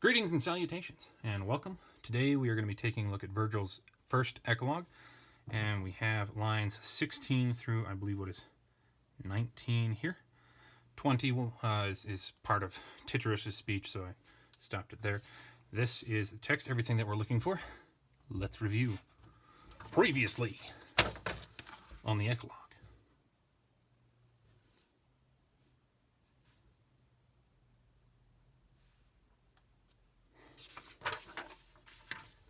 Greetings and salutations, and welcome. Today we are going to be taking a look at Vergil's first Eclogue, and we have lines 16 through, I believe, 19 here. 20 is part of Tityrus's speech, so I stopped it there. This is the text, everything that we're looking for. Let's review. Previously on the Eclogue.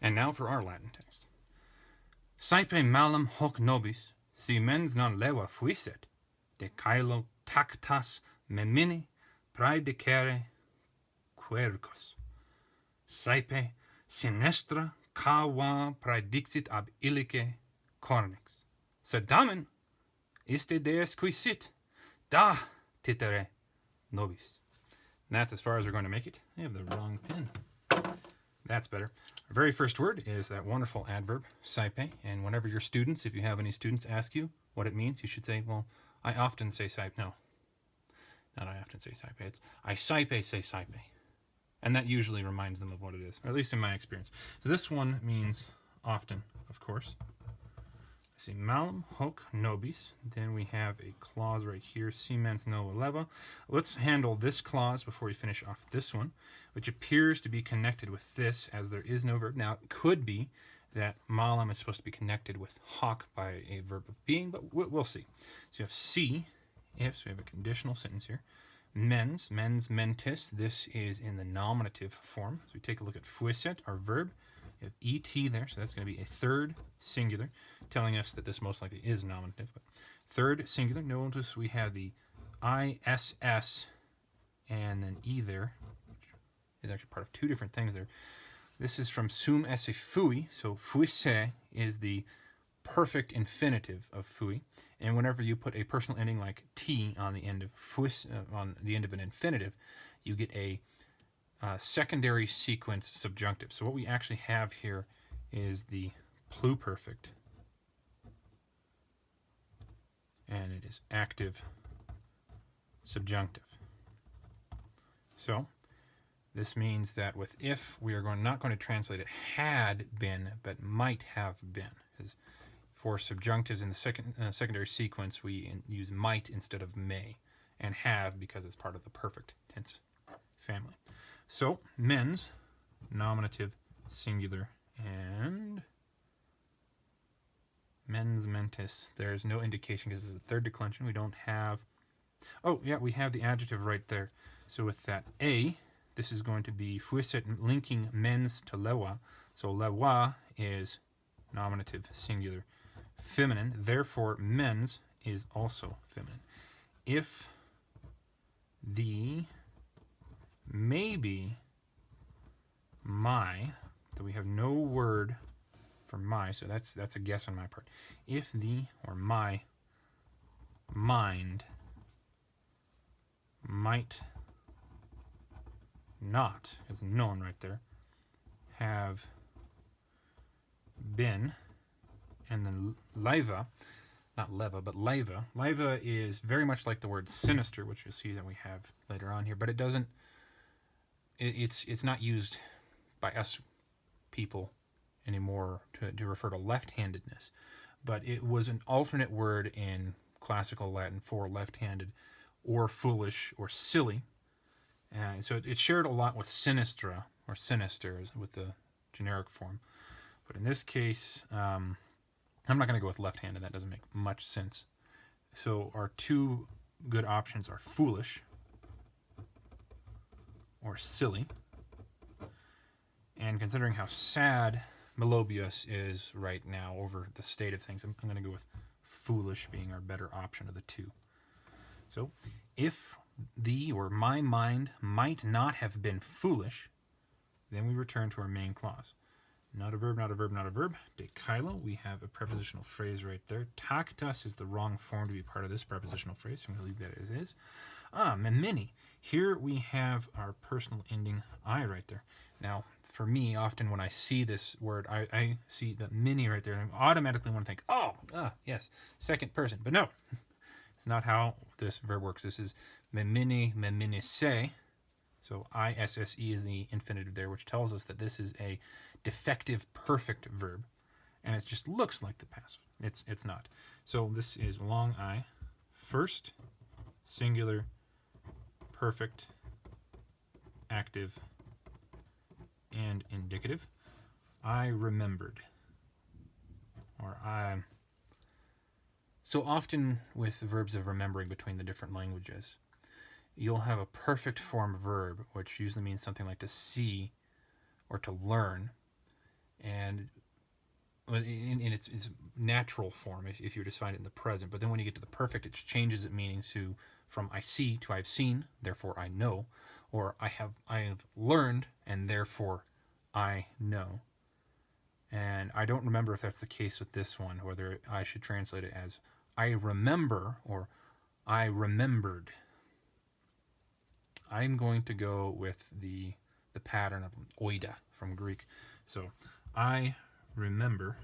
And now for our Latin text. Saepe malum hoc nobis, si mens non leva fuisset, de caelo tactas memini praedicere quercus. Saepe sinestra cava praedixit ab illice cornix. Sed tamen iste deus qui sit, da titere nobis. And that's as far as we're going to make it. I have the wrong pen. That's better. Our very first word is that wonderful adverb, saepe. And whenever your students, if you have any students, ask you what it means, you should say, well, I often say saepe. No, not I often say saepe. It's I saepe say saepe. And that usually reminds them of what it is, or at least in my experience. So this one means often, of course. I see malum hoc nobis. Then we have a clause right here, si mens nova leva. Let's handle this clause before we finish off this one, which appears to be connected with this, as there is no verb. Now, it could be that malum is supposed to be connected with hoc by a verb of being, but we'll see. So you have si, if, so we have a conditional sentence here. Mens, mentis, this is in the nominative form. So we take a look at fuisset, our verb. You have et there, so that's going to be a third singular, telling us that this most likely is nominative. But third singular, notice we have the iss and then e there, which is actually part of two different things there. This is from sum esse fui, so fuisse is the perfect infinitive of fui, and whenever you put a personal ending like t on the end of fuis, on the end of an infinitive, you get a secondary sequence subjunctive. So what we actually have here is the pluperfect, and it is active subjunctive. So this means that with if, we are not going to translate it had been, but might have been. Because for subjunctives in the secondary sequence, we use might instead of may, and have because it's part of the perfect tense family. So, mens, nominative, singular, and mens mentis. There's no indication because this is a third declension. We don't have... Oh, yeah, we have the adjective right there. So with that a, this is going to be fuisset linking mens to lewa. So lewa is nominative, singular, feminine. Therefore, mens is also feminine. If the maybe my, though we have no word for my, so that's a guess on my part. If the or my mind might not, as known right there, have been, and then leva, not leva, but leva. Leva is very much like the word sinister, which you'll see that we have later on here, but it doesn't, it's not used by us people anymore to refer to left-handedness, but it was an alternate word in classical Latin for left-handed or foolish or silly. So it shared a lot with sinistra or sinister with the generic form. But in this case, I'm not going to go with left-handed. That doesn't make much sense. So our two good options are foolish or silly. And considering how sad Melobius is right now over the state of things, I'm going to go with foolish being our better option of the two. So, if the or my mind might not have been foolish, then we return to our main clause. Not a verb, not a verb, not a verb. De kailo, we have a prepositional phrase right there. Tactus is the wrong form to be part of this prepositional phrase, so I'm going to leave that as is. Memini. Here we have our personal ending I right there. Now, for me, often when I see this word, I see the mini right there, and I automatically want to think, yes, second person. But no, it's not how this verb works. This is memini, meminisse, So isse is the infinitive there, which tells us that this is a defective perfect verb, and it just looks like the passive. It's not. So this is long I, first, singular, perfect, active, and indicative. I remembered. Or I. So often with verbs of remembering between the different languages, you'll have a perfect form verb, which usually means something like to see or to learn, and in its natural form, if you were to find it in the present. But then when you get to the perfect, it changes its meaning from I see to I've seen, therefore I know, or I have learned, and therefore I know. And I don't remember if that's the case with this one, whether I should translate it as I remember or I remembered. I'm going to go with the pattern of oida from Greek. So I remember.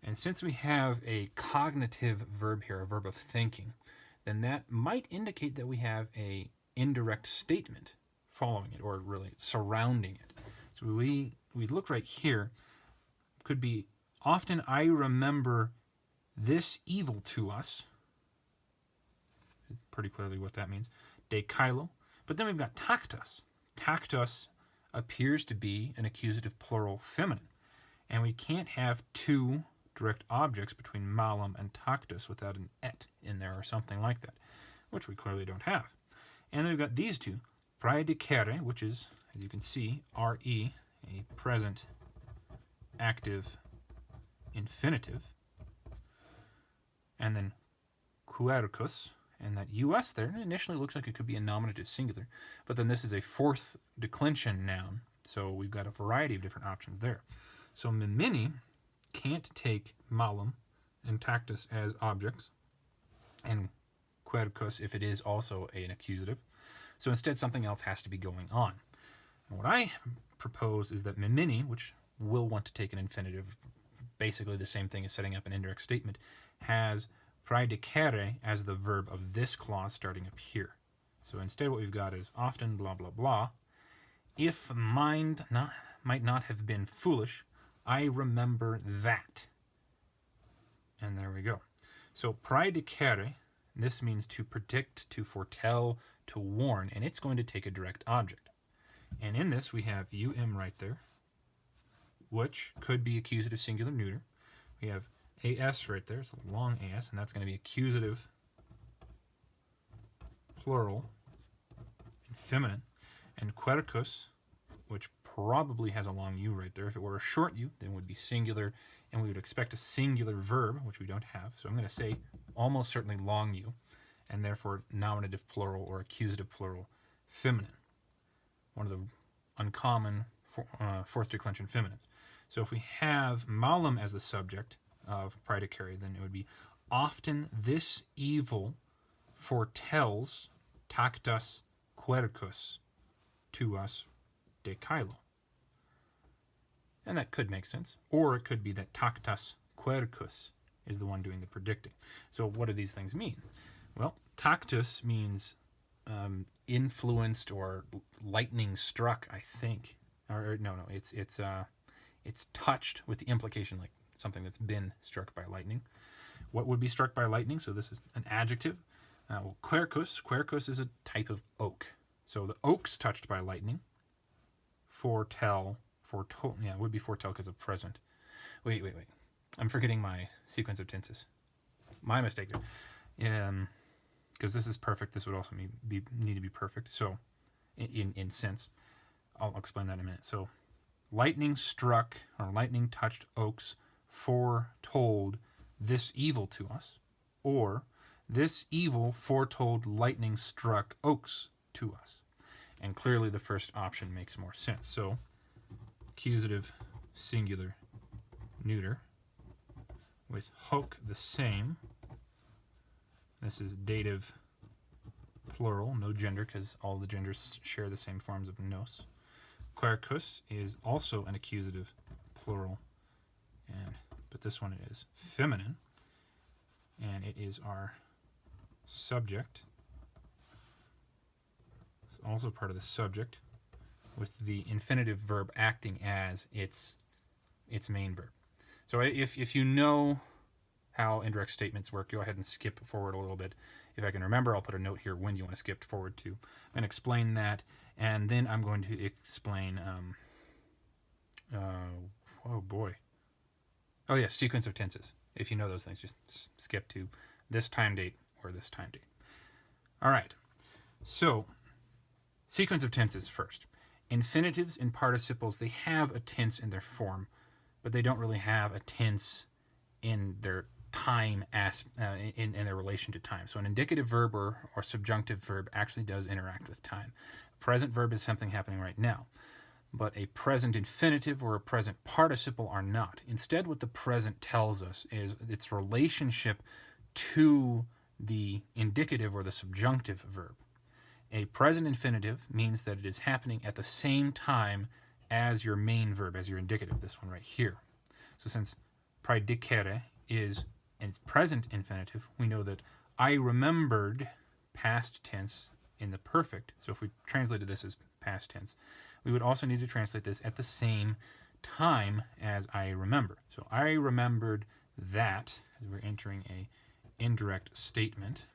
And since we have a cognitive verb here, a verb of thinking, then that might indicate that we have a indirect statement following it, or really surrounding it. So we look right here, could be often I remember this evil to us. Pretty clearly what that means. De kailo. But then we've got taktos. Taktos appears to be an accusative plural feminine. And we can't have two direct objects between malum and taktos without an et in there or something like that, which we clearly don't have. And then we've got these two. Praedicere, which is, as you can see, re, a present active infinitive. And then quercus, and that us there initially looks like it could be a nominative singular, but then this is a fourth declension noun, so we've got a variety of different options there. So memini can't take malum and taktos as objects, and quercus if it is also an accusative. So instead something else has to be going on. And what I propose is that memini, which will want to take an infinitive, basically the same thing as setting up an indirect statement, has praedicere as the verb of this clause starting up here. So instead what we've got is often blah blah blah. If mind might not have been foolish, I remember that. And there we go. So praedicere, this means to predict, to foretell, to warn, and it's going to take a direct object. And in this we have right there, which could be accusative singular neuter. We have as right there, it's a long as, and that's going to be accusative plural and feminine. And quercus, which probably has a long u right there. If it were a short u, then it would be singular, and we would expect a singular verb, which we don't have. So I'm going to say almost certainly long u, and therefore nominative plural or accusative plural feminine. One of the uncommon fourth declension feminines. So if we have malum as the subject of praedicere, then it would be often this evil foretells taktos quercus to us de kailo. And that could make sense. Or it could be that taktos quercus is the one doing the predicting. So what do these things mean? Well, taktos means influenced or lightning struck, I think. Or no, it's touched with the implication like something that's been struck by lightning. What would be struck by lightning? So this is an adjective. Quercus is a type of oak. So the oaks touched by lightning. Foretold. Yeah, it would be foretell because of present. Wait. I'm forgetting my sequence of tenses. My mistake there. Because this is perfect, this would also need to be perfect. So, in sense, I'll explain that in a minute. So, lightning struck or lightning touched oaks foretold this evil to us, or this evil foretold lightning struck oaks to us. And clearly the first option makes more sense. So, accusative singular neuter with hoc the same. This is dative plural, no gender because all the genders share the same forms of nos. Quercus is also an accusative plural, but this one is feminine, and it is our subject. also part of the subject, with the infinitive verb acting as its main verb. So if you know how indirect statements work, go ahead and skip forward a little bit. If I can remember, I'll put a note here when you want to skip forward to and explain that. And then I'm going to explain, sequence of tenses. If you know those things, just skip to this time date or this time date. All right. So, sequence of tenses first. Infinitives and participles, they have a tense in their form, but they don't really have a tense in their time in their relation to time. So an indicative verb or subjunctive verb actually does interact with time. A present verb is something happening right now, but a present infinitive or a present participle are not. Instead, what the present tells us is its relationship to the indicative or the subjunctive verb. A present infinitive means that it is happening at the same time as your main verb, as your indicative, this one right here. So since praedicere is in present infinitive, we know that I remembered past tense in the perfect. So if we translated this as past tense, we would also need to translate this at the same time as I remember. So I remembered that, as we're entering a indirect statement,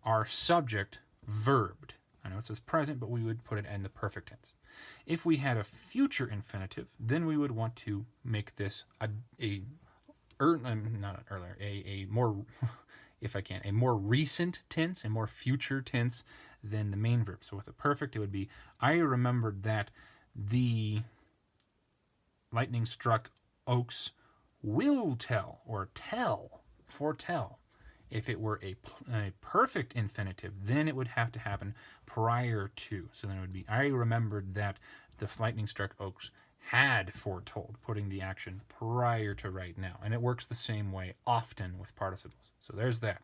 our subject verbed. I know it says present, but we would put it in the perfect tense. If we had a future infinitive, then we would want to make this a more, if I can, a more recent tense, a more future tense than the main verb. So with a perfect, it would be, I remembered that the lightning struck oaks will tell, or foretell. If it were a perfect infinitive, then it would have to happen prior to. So then it would be, I remembered that the lightning struck oaks had foretold, putting the action prior to right now. And it works the same way often with participles. So there's that.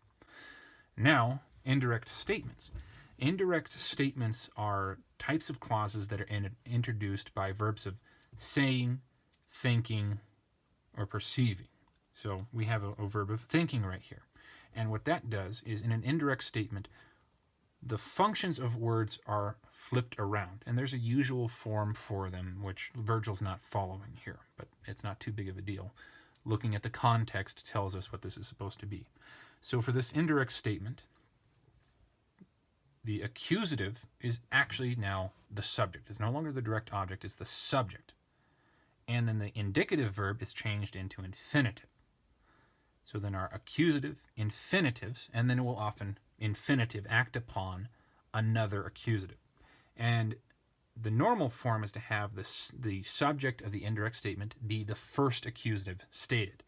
Now, indirect statements. Indirect statements are types of clauses that are introduced by verbs of saying, thinking, or perceiving. So we have a verb of thinking right here. And what that does is, in an indirect statement, the functions of words are flipped around. And there's a usual form for them, which Vergil's not following here, but it's not too big of a deal. Looking at the context tells us what this is supposed to be. So for this indirect statement, the accusative is actually now the subject. It's no longer the direct object, it's the subject. And then the indicative verb is changed into infinitive. So then our accusative, infinitives, and then it will often infinitive act upon another accusative. And the normal form is to have the subject of the indirect statement be the first accusative stated.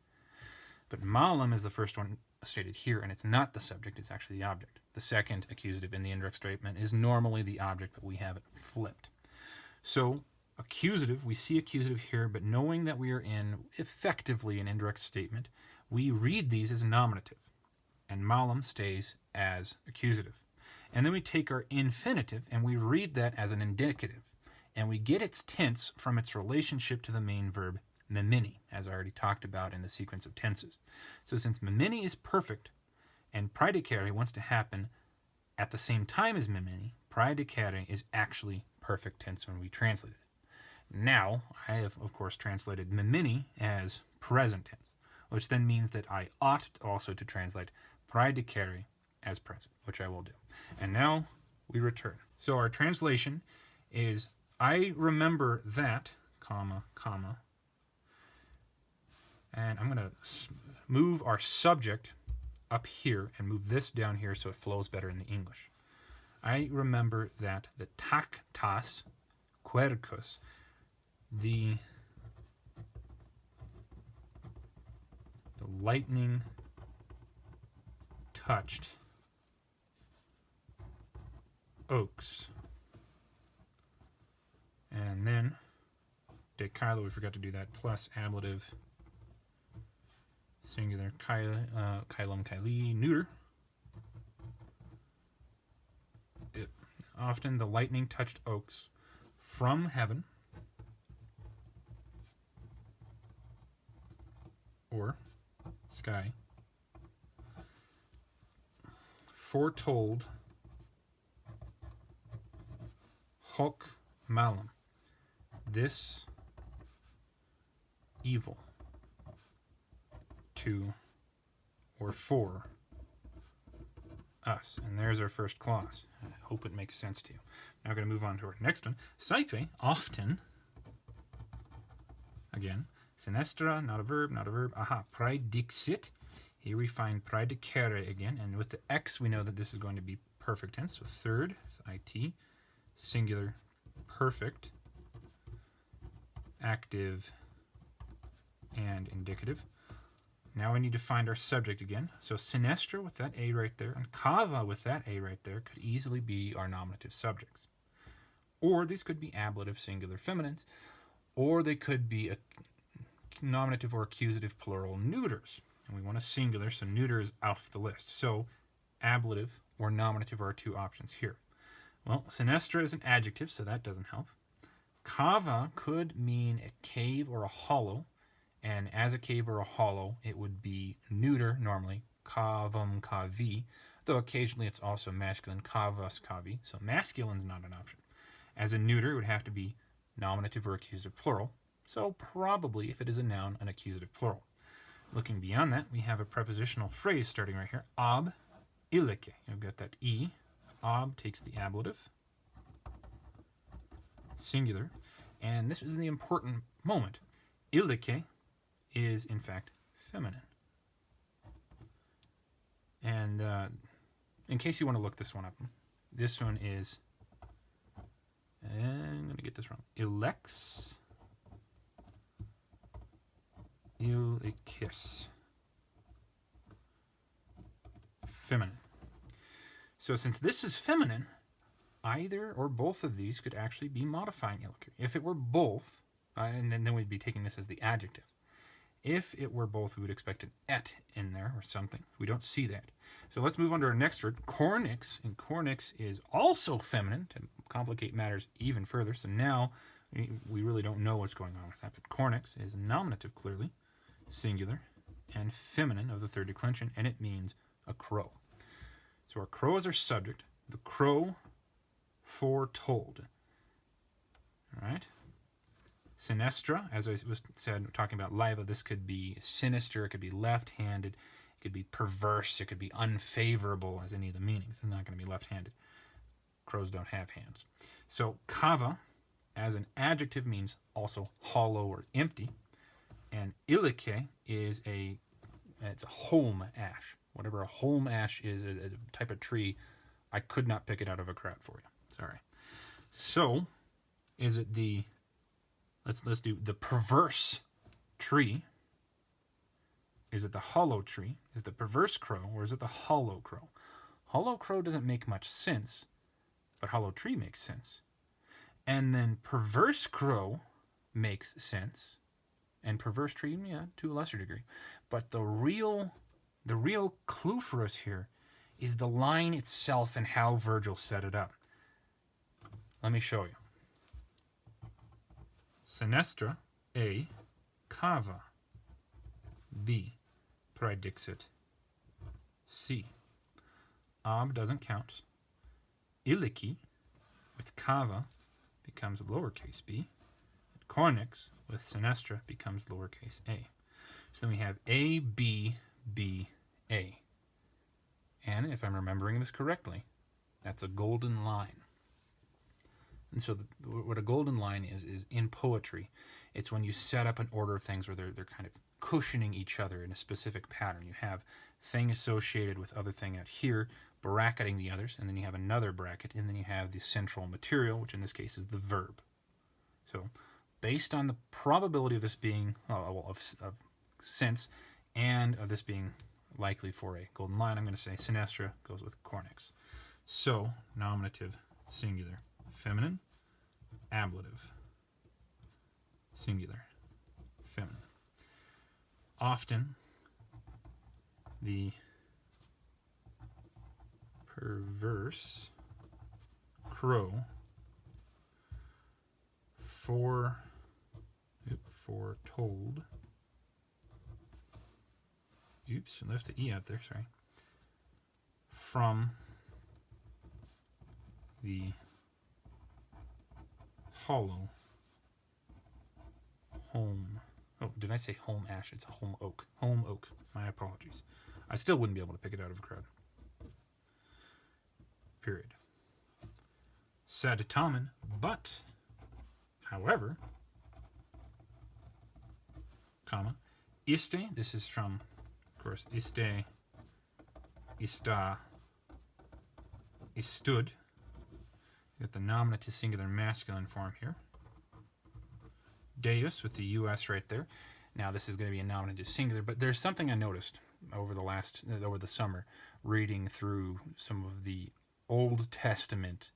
But malum is the first one stated here, and it's not the subject, it's actually the object. The second accusative in the indirect statement is normally the object, but we have it flipped. So accusative, we see accusative here, but knowing that we are in effectively an indirect statement, we read these as nominative, and malum stays as accusative. And then we take our infinitive and we read that as an indicative, and we get its tense from its relationship to the main verb memini, as I already talked about in the sequence of tenses. So since memini is perfect and praedicare wants to happen at the same time as memini, praedicare is actually perfect tense when we translate it. Now, I have, of course, translated memini as present tense, which then means that I ought also to translate praedicare as present, which I will do. And now we return. So our translation is, I remember that, comma, comma, and I'm going to move our subject up here and move this down here so it flows better in the English. I remember that the tactas quercus, the lightning touched oaks. And then de Kylo, we forgot to do that, plus ablative singular Kylum Kyli neuter. Often the lightning touched oaks from heaven, or sky, foretold hoc malum, this evil, to or for us. And there's our first clause. I hope it makes sense to you. Now we're going to move on to our next one. Saipe, often, again, sinestra, not a verb, not a verb. Aha, praedixit. Here we find praedicere again, and with the X we know that this is going to be perfect tense. So third is IT, singular, perfect, active, and indicative. Now we need to find our subject again. So sinestra with that A right there, and cava with that A right there could easily be our nominative subjects. Or these could be ablative singular feminines, or they could be a nominative or accusative plural neuters. And we want a singular, so neuter is off the list. So ablative or nominative are our two options here. Well, sinestra is an adjective, so that doesn't help. Cava could mean a cave or a hollow, and as a cave or a hollow, it would be neuter normally, cavum, cavi, though occasionally it's also masculine, cavus, cavi, so masculine is not an option. As a neuter, it would have to be nominative or accusative plural, so probably, if it is a noun, an accusative plural. Looking beyond that, we have a prepositional phrase starting right here, ab ilike. You've got that E. Ab takes the ablative, singular, and this is the important moment. Ilike is, in fact, feminine. And in case you want to look this one up, this one is, and I'm going to get this wrong, ilex, ilikis, feminine. So since this is feminine, either or both of these could actually be modifying ilike. If it were both, and then we'd be taking this as the adjective. If it were both, we would expect an et in there or something. We don't see that. So let's move on to our next word, cornix. And cornix is also feminine to complicate matters even further. So now we really don't know what's going on with that. But cornix is nominative, clearly, singular, and feminine of the third declension, and it means a crow. So our crow is our subject. The crow foretold. All right? Sinestra, as I was said, talking about Liva, this could be sinister, it could be left-handed, it could be perverse, it could be unfavorable as any of the meanings. It's not going to be left-handed. Crows don't have hands. So cava, as an adjective, means also hollow or empty. And ilike is it's a holm ash. Whatever a holm ash is, a type of tree, I could not pick it out of a crowd for you. Sorry. So, is it the... Let's do the perverse tree. Is it the hollow tree? Is it the perverse crow, or is it the hollow crow? Hollow crow doesn't make much sense, but hollow tree makes sense. And then perverse crow makes sense, and perverse tree, yeah, to a lesser degree. But the real clue for us here is the line itself and how Vergil set it up. Let me show you. Sinestra, A, cava, B, praedixit, C. Ab doesn't count. Iliki, with cava, becomes lowercase b. Cornix, with sinestra, becomes lowercase a. So then we have A, B, B, A. And if I'm remembering this correctly, that's a golden line. And so what a golden line is in poetry, it's when you set up an order of things where they're kind of cushioning each other in a specific pattern. You have thing associated with other thing out here, bracketing the others, and then you have another bracket, and then you have the central material, which in this case is the verb. So based on the probability of this being, of sense, and of this being likely for a golden line, I'm going to say sinestra goes with cornix. So nominative, singular, feminine, ablative, singular, feminine. Often, the perverse crow foretold. Oops, I left the E out there, sorry. From the hollow home. Oh, did I say home ash? It's a home oak. Home oak. My apologies. I still wouldn't be able to pick it out of a crowd. Period. Saditamen, but, however, comma, iste, this is from, of course, iste, ista, istud. You got the nominative singular masculine form here. Deus with the US right there. Now this is going to be a nominative singular, but there's something I noticed over the summer, reading through some of the Old Testament,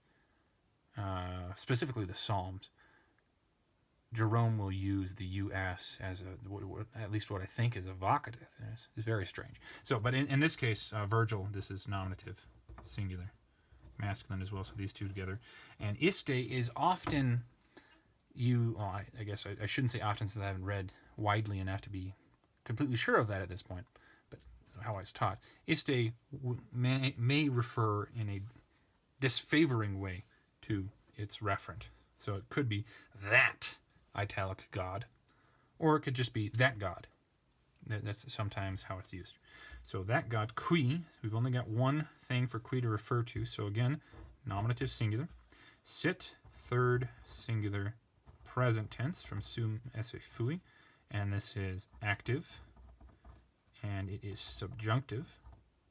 specifically the Psalms. Jerome will use the US as at least what I think is a vocative. It's very strange. So, but in this case, Vergil, this is nominative singular, masculine as well. So these two together, and iste is often I guess I shouldn't say often, since I haven't read widely enough to be completely sure of that at this point. But how I was taught, iste may refer in a disfavoring way to its referent. So it could be that italic God, or it could just be that God. That's sometimes how it's used. So that God, qui, we've only got one thing for qui to refer to. So again, nominative singular. Sit, third singular present tense from sum esse fui, and this is active, and it is subjunctive.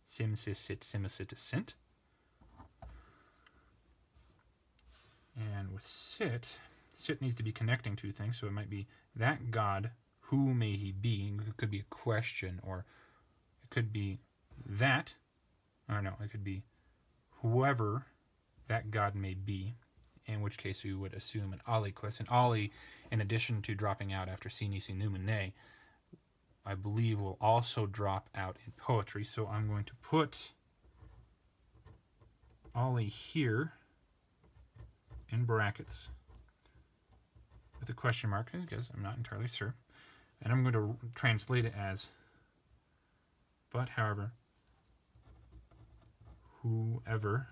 Sim, sis, sit, sim, sit, sint. And with sit needs to be connecting two things, so it might be that God, who may he be? It could be a question, or it could be that, or no, it could be whoever that God may be, in which case we would assume an aliquis. And ali, in addition to dropping out after si, nisi, numen, ne, I believe will also drop out in poetry. So I'm going to put ali here in brackets with a question mark, because I'm not entirely sure. And I'm going to translate it as, but however, whoever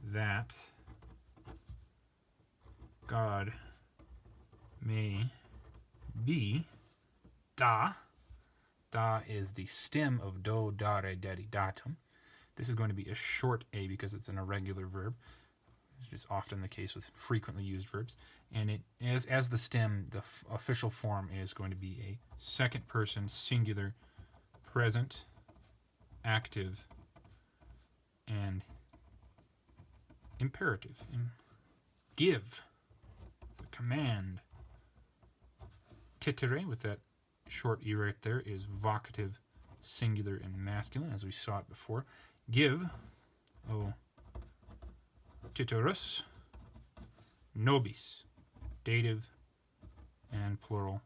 that God may be, da is the stem of do, dare, dedi, datum. This is going to be a short a because it's an irregular verb. It's just often the case with frequently used verbs. And it as the stem, the official form is going to be a second person singular present, active, and imperative. Give. It's a command. Titere, with that short e right there, is vocative, singular, and masculine, as we saw it before. Give, o titerus, nobis, dative, and plural,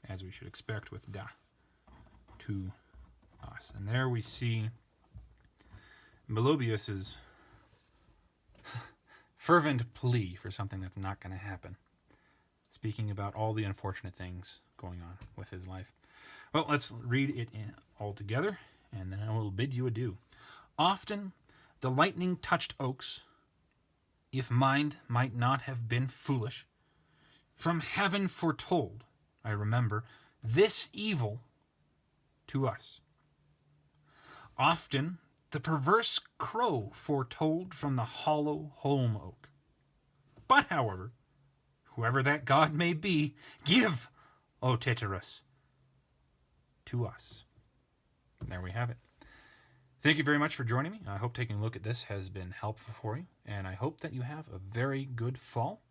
as we should expect with da, to us. And there we see Melobius's fervent plea for something that's not going to happen, speaking about all the unfortunate things going on with his life. Well, let's read it all together, and then I will bid you adieu. Often the lightning touched oaks, if mind might not have been foolish. From heaven foretold, I remember, this evil to us. Often the perverse crow foretold from the hollow holm oak. But, however, whoever that God may be, give, O Tityrus, to us. And there we have it. Thank you very much for joining me. I hope taking a look at this has been helpful for you, and I hope that you have a very good fall,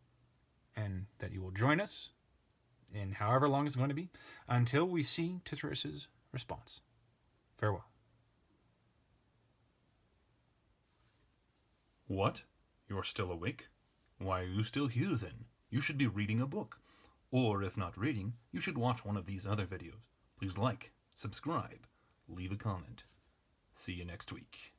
and that you will join us in however long it's going to be until we see Tityrus's response. Farewell. What? You're still awake? Why are you still here then? You should be reading a book. Or if not reading, you should watch one of these other videos. Please like, subscribe, leave a comment. See you next week.